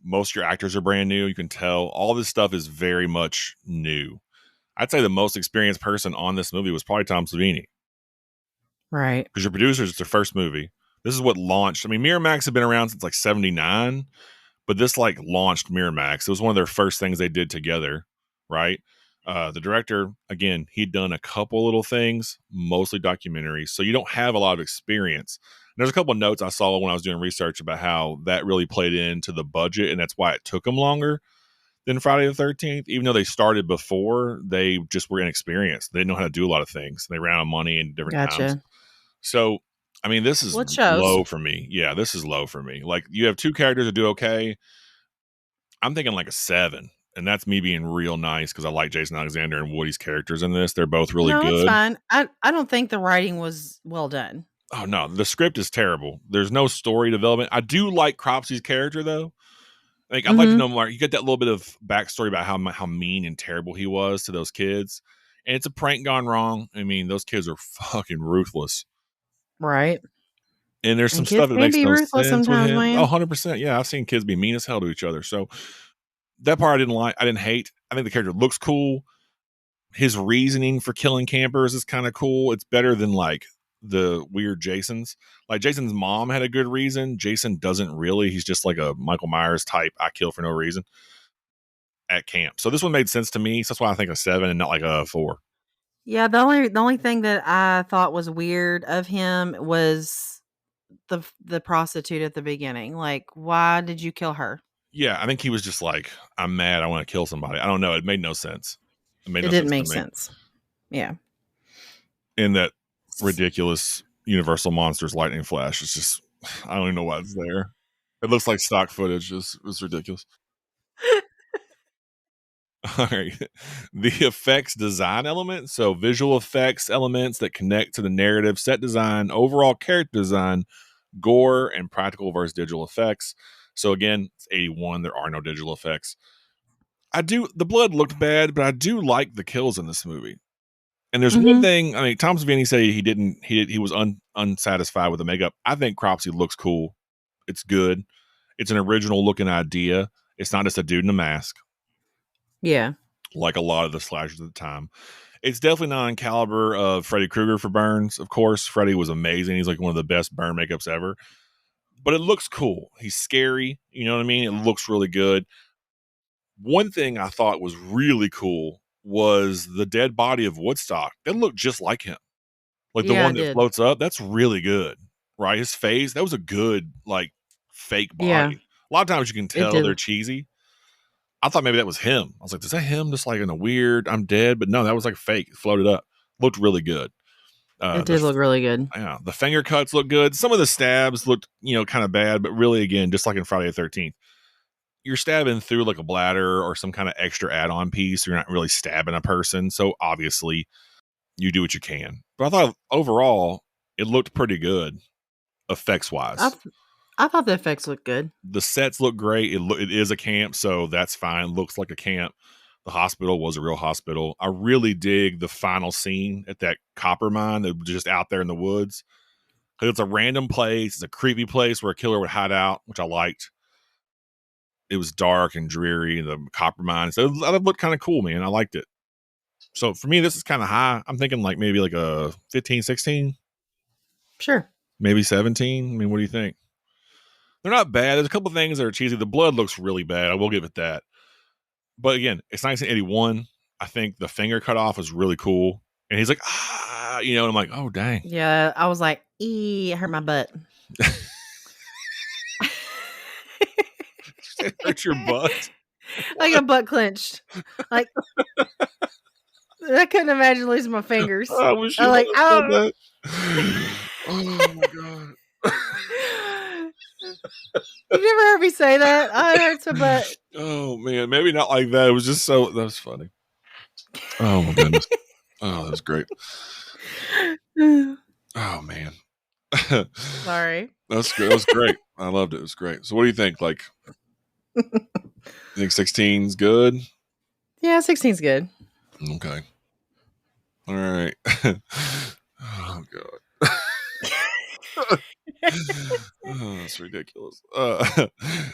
Most of your actors are brand new. You can tell all this stuff is very much new. I'd say the most experienced person on this movie was probably Tom Savini. Right. Because your producers, it's their first movie. This is what launched. I mean, Miramax had been around since like 79, but this like launched Miramax. It was one of their first things they did together, right? The director, again, he'd done a couple little things, mostly documentaries. So you don't have a lot of experience. And there's a couple of notes I saw when I was doing research about how that really played into the budget, and that's why it took them longer than Friday the 13th. Even though they started before, they just were inexperienced. They didn't know how to do a lot of things. They ran out of money in different times. Gotcha. So, I mean, this is Well, it shows. low for me. Yeah, this is low for me. Like, you have two characters that do okay. I'm thinking like a 7. And that's me being real nice because I like Jason Alexander and Woody's characters in this. They're both really No, good. it's fine. I don't think the writing was well done. Oh, no. The script is terrible. There's no story development. I do like Cropsy's character, though. Like, I'd like to know more. You get that little bit of backstory about how mean and terrible he was to those kids. And it's a prank gone wrong. I mean, those kids are fucking ruthless. Right. And there's some And stuff kids that can makes be no ruthless sense with sometimes, him. man. Oh, 100%. Yeah, I've seen kids be mean as hell to each other. So that part I didn't like. I didn't hate. I think the character looks cool. His reasoning for killing campers is kind of cool. It's better than like the weird Jason's. Like Jason's mom had a good reason. Jason doesn't really. He's just like a Michael Myers type. I kill for no reason at camp. So this one made sense to me. So that's why I think a 7 and not like a 4. Yeah, the only thing that I thought was weird of him was the prostitute at the beginning. Like, why did you kill her? Yeah, I think he was just like, I'm mad. I want to kill somebody. I don't know. It made no sense. It didn't make sense. Yeah. In that ridiculous Universal Monsters lightning flash. It's just, I don't even know why it's there. It looks like stock footage. It's ridiculous. All right. The effects design element. So visual effects elements that connect to the narrative, set design, overall character design gore and practical versus digital effects. So again, it's 81. There are no digital effects. The blood looked bad, but I do like the kills in this movie. And there's one thing. I mean, Tom Savini said he was unsatisfied with the makeup. I think Cropsey looks cool. It's good. It's an original looking idea. It's not just a dude in a mask. Yeah. Like a lot of the slashers at the time. It's definitely not on caliber of Freddy Krueger for Burns. Of course, Freddy was amazing. He's like one of the best burn makeups ever. But it looks cool. He's scary. You know what I mean? It looks really good. One thing I thought was really cool was the dead body of Woodstock. That looked just like him. Like the Yeah, one it that did. floats up. That's really good. Right? His face, that was a good, like, fake body. Yeah. A lot of times you can It tell did. they're cheesy. I thought maybe that was him. I was like, is that him just like in a weird, I'm dead? But no, that was like fake. It floated up. Looked really good. It did look really good. Yeah, the finger cuts look good. Some of the stabs looked, kind of bad, but really, again, just like in Friday the 13th, you're stabbing through like a bladder or some kind of extra add-on piece. You're not really stabbing a person. So obviously you do what you can. But I thought overall it looked pretty good effects-wise. I thought the effects looked good. The sets look great. It is a camp, so that's fine. Looks like a camp. The hospital was a real hospital. I really dig the final scene at that copper mine that was just out there in the woods. Because it's a random place. It's a creepy place where a killer would hide out, which I liked. It was dark and dreary, the copper mine. So it looked kind of cool, man. I liked it. So for me, this is kind of high. I'm thinking like maybe like a 15, 16. Sure. Maybe 17. I mean, what do you think? They're not bad. There's a couple things that are cheesy. The blood looks really bad. I will give it that. But again, it's 1981. I think the finger cut off was really cool. And he's like, and I'm like, oh, dang. Yeah, I was like, it hurt my butt. It hurt your butt? I got butt clenched. Like, I couldn't imagine losing my fingers. I wish you like, said that. Oh, my God. You never heard me say that? Oh, it hurts my butt. Oh, man. Maybe not like that. It was just that was funny. Oh, my goodness. Oh, that was great. Oh, man. Sorry. That was great. I loved it. It was great. So what do you think? Like, you think 16's good? Yeah, 16's good. Okay. All right. Oh, God. Oh, that's ridiculous.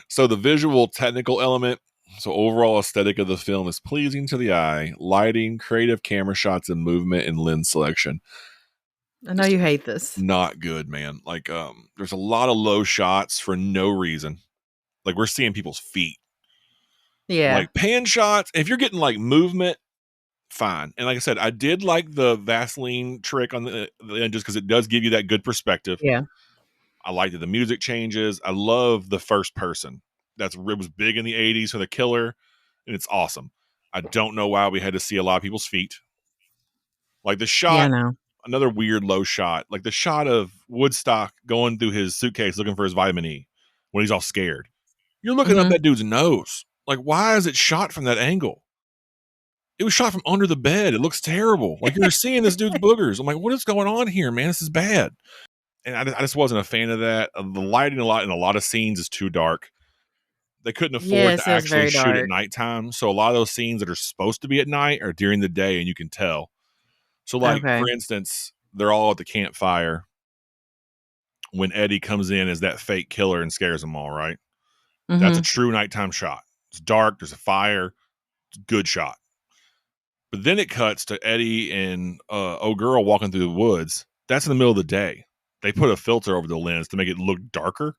So the visual technical element, so overall aesthetic of the film is pleasing to the eye. Lighting, creative camera shots, and movement and lens selection. I know you hate this. Not good, man. Like, there's a lot of low shots for no reason. Like, we're seeing people's feet. Yeah. Like pan shots. If you're getting like movement, fine. And like I said, I did like the Vaseline trick on the end just because it does give you that good perspective. Yeah. I liked that the music changes. I love the first person. It was big in the 80s for the killer, and it's awesome. I don't know why we had to see a lot of people's feet. Like the shot, Yeah, no. another weird low shot, like the shot of Woodstock going through his suitcase looking for his vitamin E when he's all scared. You're looking up that dude's nose. Like, why is it shot from that angle? It was shot from under the bed. It looks terrible. Like, you're seeing this dude's boogers. I'm like, what is going on here, man? This is bad. And I just wasn't a fan of that. The lighting in a lot of scenes is too dark. They couldn't afford to actually shoot at nighttime. So a lot of those scenes that are supposed to be at night are during the day, and you can tell. So, like, for instance, they're all at the campfire when Eddie comes in as that fake killer and scares them all, right? That's a true nighttime shot. It's dark. There's a fire. It's a good shot. But then it cuts to Eddie and girl walking through the woods. That's in the middle of the day. They put a filter over the lens to make it look darker.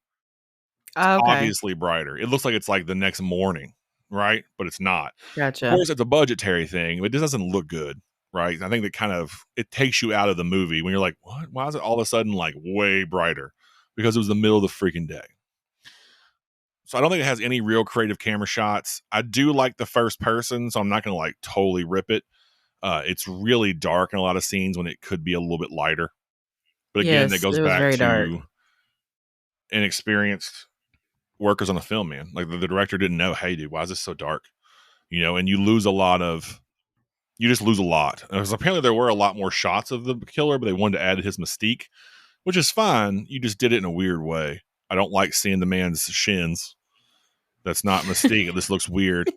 Obviously brighter. It looks like it's like the next morning, right? But it's not. Gotcha. Of course, it's a budgetary thing, but it doesn't look good, right? I think that it takes you out of the movie when you're like, what? Why is it all of a sudden like way brighter? Because it was the middle of the freaking day. So I don't think it has any real creative camera shots. I do like the first person, so I'm not going to like totally rip it. It's really dark in a lot of scenes when it could be a little bit lighter. But again, that goes back to inexperienced workers on the film, man. Like the director didn't know, hey, dude, why is this so dark? And you lose a lot. Because apparently there were a lot more shots of the killer, but they wanted to add his mystique. which is fine. You just did it in a weird way. I don't like seeing the man's shins. That's not Mystique. This looks weird.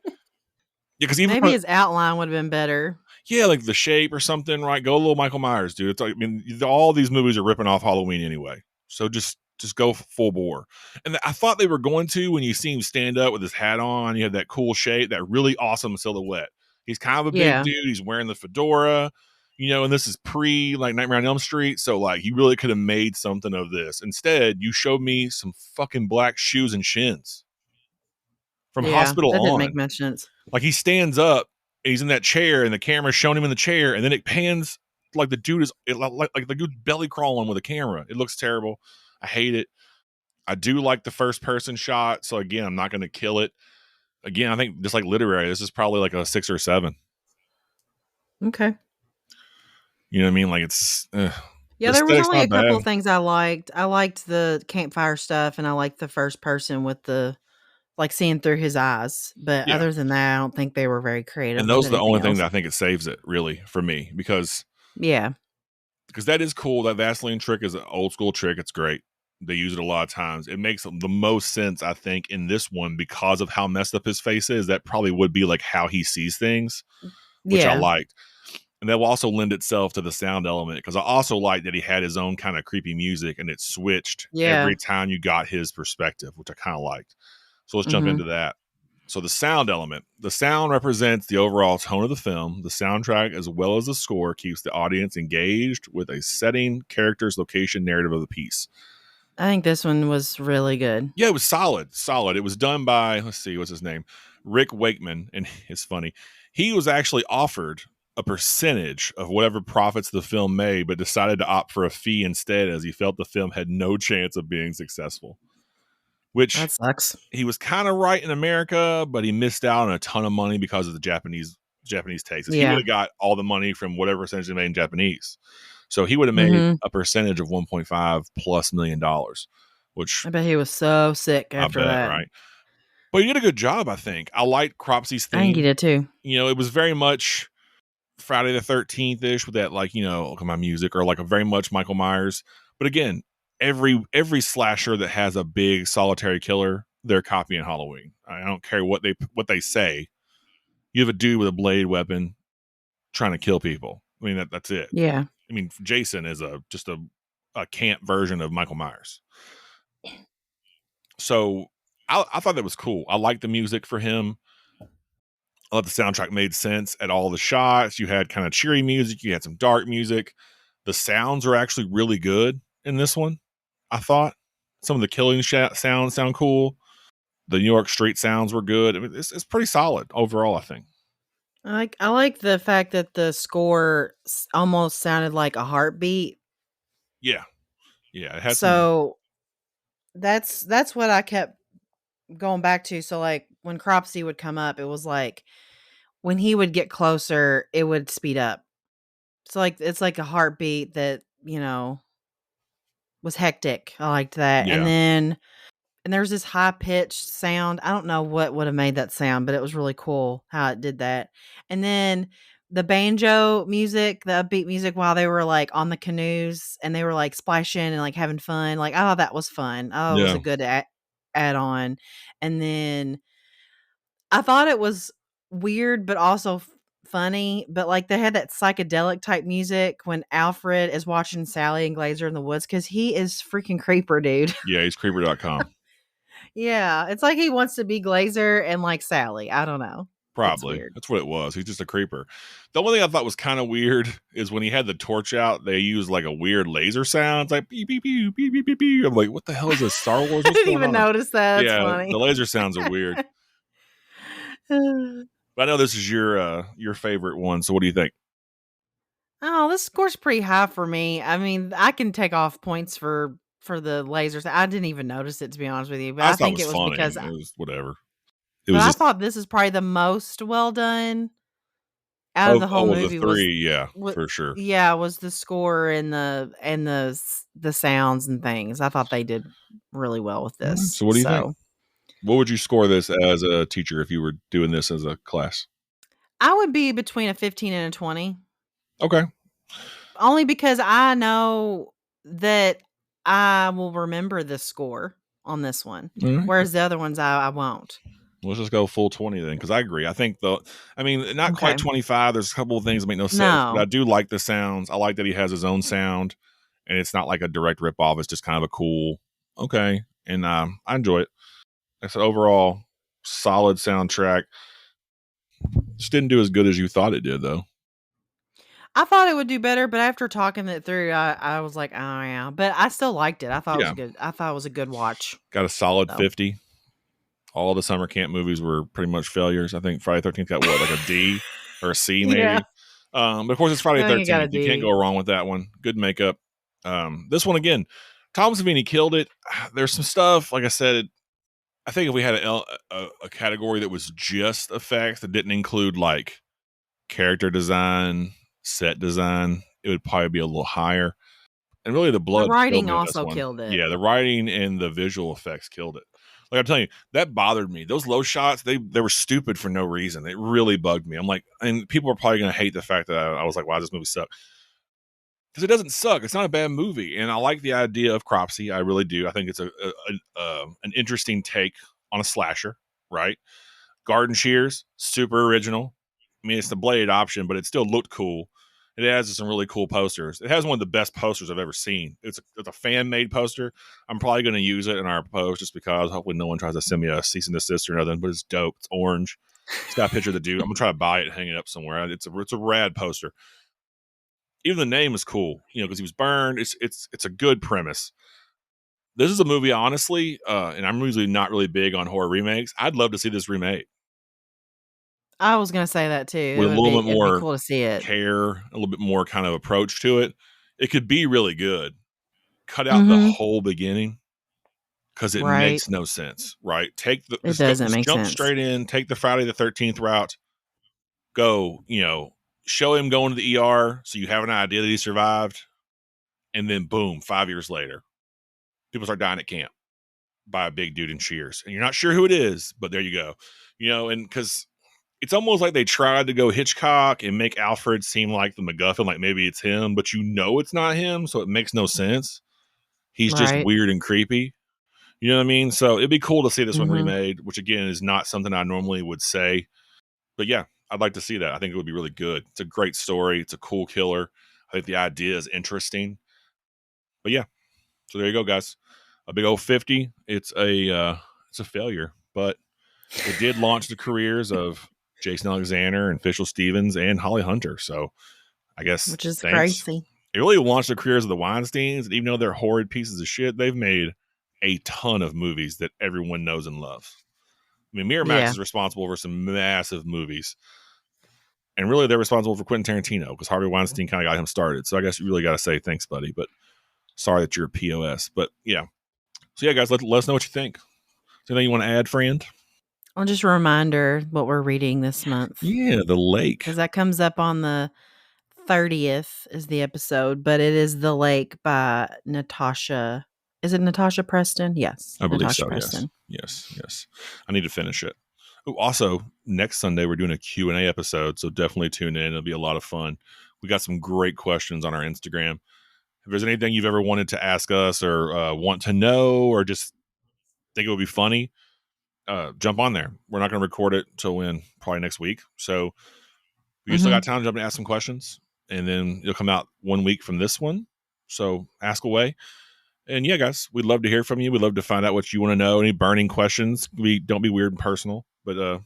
Yeah, because even Maybe his outline would have been better. yeah, like The Shape or something, right? Go a little Michael Myers, dude. It's like, I mean, all these movies are ripping off Halloween anyway, so just go full bore. And I thought they were going to when you see him stand up with his hat on. You have that cool shape, that really awesome silhouette. He's kind of a big Yeah. dude. He's wearing the fedora, and this is pre like Nightmare on Elm Street, so like you really could have made something of this. Instead, you showed me some fucking black shoes and shins from Yeah, hospital that didn't on. make much sense. Like he stands up, and he's in that chair, and the camera's showing him in the chair, and then it pans like the dude is like the dude's belly crawling with a camera. It looks terrible. I hate it. I do like the first person shot, so again, I'm not going to kill it. Again, I think just like literary, this is probably like a 6 or 7. Okay. You know what I mean? Like it's Yeah, the there was aesthetic's only not a couple bad. of things I liked. I liked the campfire stuff, and I liked the first person with the like seeing through his eyes. But Yeah, other than that, I don't think they were very creative and with those are the only anything thing else. that I think it saves it really for me because Yeah. that is cool. That Vaseline trick is an old school trick. It's great. They use it a lot of times. It makes the most sense, I think, in this one because of how messed up his face is. That probably would be like how he sees things, which I Yeah. liked. And that will also lend itself to the sound element because I also like that he had his own kind of creepy music and it switched Yeah. every time you got his perspective, which I kind of liked. So let's jump Mhm. into that. So the sound element. The sound represents the overall tone of the film. The soundtrack, as well as the score, keeps the audience engaged with a setting, characters, location, narrative of the piece. I think this one was really good. Yeah, it was solid. It was done by, let's see, what's his name? Rick Wakeman. And it's funny. He was actually offered a percentage of whatever profits the film made, but decided to opt for a fee instead as he felt the film had no chance of being successful. Which That sucks. he was kind of right in America, but he missed out on a ton of money because of the Japanese takes. He would Yeah. have got all the money from whatever percentage they made in Japanese. So he would have made Mhm. a percentage of $1.5+ million, which I bet he was so sick I after bet, that. right? But he did a good job, I think. I liked Cropsy's I think he theme. did too. It was very much Friday the 13th ish with that, like, look at my music, or like a very much Michael Myers. But again, every slasher that has a big solitary killer, they're copying Halloween. I don't care what they say. You have a dude with a blade weapon trying to kill people. I mean, that's it. Yeah. I mean, Jason is just a camp version of Michael Myers. So I thought that was cool. I liked the music for him. I thought the soundtrack made sense at all the shots. You had kind of cheery music. You had some dark music. The sounds are actually really good in this one. I thought some of the killing sounds sound cool. The New York street sounds were good. I mean, it's pretty solid overall, I think. I like the fact that the score almost sounded like a heartbeat. Yeah. It had some. So that's what I kept going back to. So like when Cropsy would come up, it was like when he would get closer, it would speed up. So like it's like a heartbeat that, was hectic. I liked that. Yeah. And there was this high pitched sound. I don't know what would have made that sound, but it was really cool how it did that. And then the banjo music, the upbeat music while they were like on the canoes and they were like splashing and like having fun. Like I thought that was fun. Oh, it was Yeah. a good add on. And then I thought it was weird, but also funny. But like they had that psychedelic type music when Alfred is watching Sally and Glazer in the woods because he is freaking creeper, dude. Yeah, he's creeper.com. Yeah, it's like he wants to be Glazer and like Sally. I don't know. It's Probably. weird. That's what it was. He's just a creeper. The only thing I thought was kind of weird is when he had the torch out, they used like a weird laser sound. It's like beep, beep, beep, beep, beep, beep, beep. I'm like, what the hell is this? Star Wars? I What's didn't going even on? notice that. That's Yeah, funny. the laser sounds are weird. But I know this is your favorite one. So what do you think? Oh, this score's pretty high for me. I mean, I can take off points for the lasers. I didn't even notice it, to be honest with you. But I I just thought it think was it was funny. because It was whatever. It but was I just thought this is probably the most well done out of the whole of the movie was three, yeah, what for sure. yeah, was the score and the sounds and things. I thought they did really well with All right, this. so what do you think? So What would you score this as a teacher if you were doing this as a class? I would be between a 15 and a 20. Okay. Only because I know that I will remember the score on this one, All right. whereas the other ones I won't. Let's just go full 20 then, because I agree. I think not quite Okay. 25. There's a couple of things that make no sense, but No. I do like the sounds. I like that he has his own sound, and it's not like a direct ripoff. It's just kind of a cool, okay, and I enjoy it. Like I said, overall, solid soundtrack. Just didn't do as good as you thought it did, though. I thought it would do better, but after talking it through, I was like, oh yeah. But I still liked it. I thought it was good. I thought it was a good watch. Got a solid So. 50. All the summer camp movies were pretty much failures. I think Friday the 13th got what, like a D or a C maybe. Yeah. But of course it's Friday the I think it got a 13th. You can't D. go wrong with that one. Good makeup. This one again, Tom Savini killed it. There's some stuff, like I said, I think if we had a category that was just effects that didn't include like character design, set design, it would probably be a little higher. And really the blood writing killed me on this also one. killed it. Yeah, the writing and the visual effects killed it. Like I'm telling you, that bothered me. Those low shots, they were stupid for no reason. It really bugged me. I'm like, and people are probably going to hate the fact that I was like, wow, this movie sucked. Because it doesn't suck. It's not a bad movie. And I like the idea of Cropsy. I really do. I think it's an interesting take on a slasher, right? Garden Shears, super original. I mean, it's the Blade option, but it still looked cool. It has some really cool posters. It has one of the best posters I've ever seen. It's a fan-made poster. I'm probably going to use it in our post just because hopefully no one tries to send me a cease and desist or nothing, but it's dope. It's orange. It's got a picture of the dude. I'm going to try to buy it and hang it up somewhere. It's a rad poster. Even the name is cool, because he was burned. It's a good premise. This is a movie, honestly, and I'm usually not really big on horror remakes. I'd love to see this remade. I was gonna say that too. With a little bit more it'd be cool to see it. care, a little bit more kind of approach to it. It could be really good. Cut out the whole beginning because it makes no sense, right? It doesn't make jump sense. straight in, take the Friday the 13th route, go, show him going to the ER so you have an idea that he survived, and then boom, 5 years later, people start dying at camp by a big dude in shears, and you're not sure who it is, but there you go, and because it's almost like they tried to go Hitchcock and make Alfred seem like the MacGuffin, like maybe it's him, but it's not him, so it makes no sense. He's just weird and creepy. You know what I mean? So it'd be cool to see this one remade, which again is not something I normally would say. But yeah, I'd like to see that. I think it would be really good. It's a great story. It's a cool killer. I think the idea is interesting. But yeah, so there you go, guys. A big old 50. It's a failure, but it did launch the careers of Jason Alexander and Fischel Stevens and Holly Hunter. So I guess which is thanks. crazy. It really launched the careers of the Weinsteins, and even though they're horrid pieces of shit, they've made a ton of movies that everyone knows and loves. I mean, Miramax is responsible for some massive movies. And really, they're responsible for Quentin Tarantino because Harvey Weinstein kind of got him started. So I guess you really got to say thanks, buddy. But sorry that you're a POS. But yeah. So yeah, guys, let us know what you think. Is there anything you want to add, friend? Well, just a reminder what we're reading this month. Yeah, The Lake. Because that comes up on the 30th is the episode, but it is The Lake by Natasha. Is it Natasha Preston? Yes. I believe Natasha so, Preston. Yes. I need to finish it. Oh, also, next Sunday, we're doing a Q&A episode, so definitely tune in. It'll be a lot of fun. We got some great questions on our Instagram. If there's anything you've ever wanted to ask us or want to know or just think it would be funny, jump on there. We're not going to record it till probably next week. So you still got time to jump and ask some questions. And then it'll come out 1 week from this one. So ask away. And yeah, guys, we'd love to hear from you. We'd love to find out what you want to know. Any burning questions. Don't be weird and personal, but you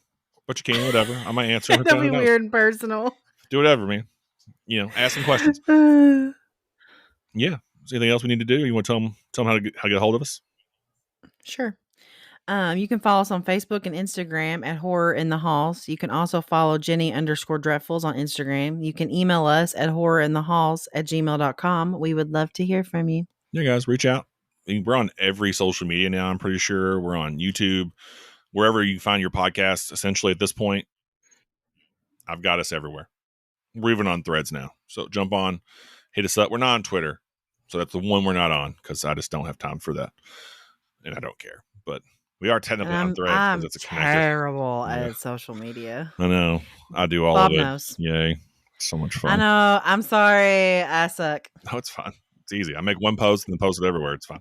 can, whatever. I might answer. Don't be weird and personal. Do whatever, man. Ask some questions. Yeah. Is there anything else we need to do? You want to tell them how to get a hold of us? Sure. You can follow us on Facebook and Instagram at Horror in the Halls. You can also follow Jenny_Dreadfuls on Instagram. You can email us at horrorinthehalls@gmail.com. We would love to hear from you. Yeah, guys, reach out. We're on every social media now, I'm pretty sure. We're on YouTube, wherever you find your podcast, essentially at this point. I've got us everywhere. We're even on Threads now. So jump on, hit us up. We're not on Twitter. So that's the one we're not on because I just don't have time for that. And I don't care. But we are technically on Threads because it's a connected. Terrible at social media. I know. I do all Bob of it. knows. Yay. So much fun. I know. I'm sorry. I suck. No, it's fine. It's easy. I make one post and then post it everywhere. It's fine.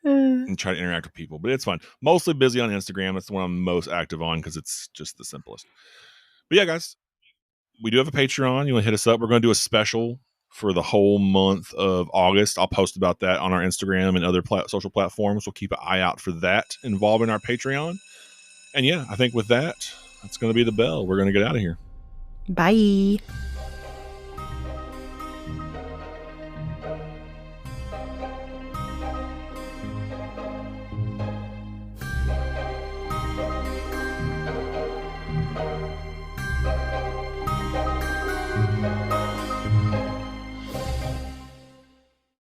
And try to interact with people, but it's fun. Mostly busy on Instagram. It's the one I'm most active on because it's just the simplest. But yeah, guys, we do have a Patreon. You want to hit us up? We're going to do a special for the whole month of August. I'll post about that on our Instagram and other social platforms. We'll keep an eye out for that involving our Patreon. And yeah, I think with that, that's going to be the bell. We're going to get out of here. Bye.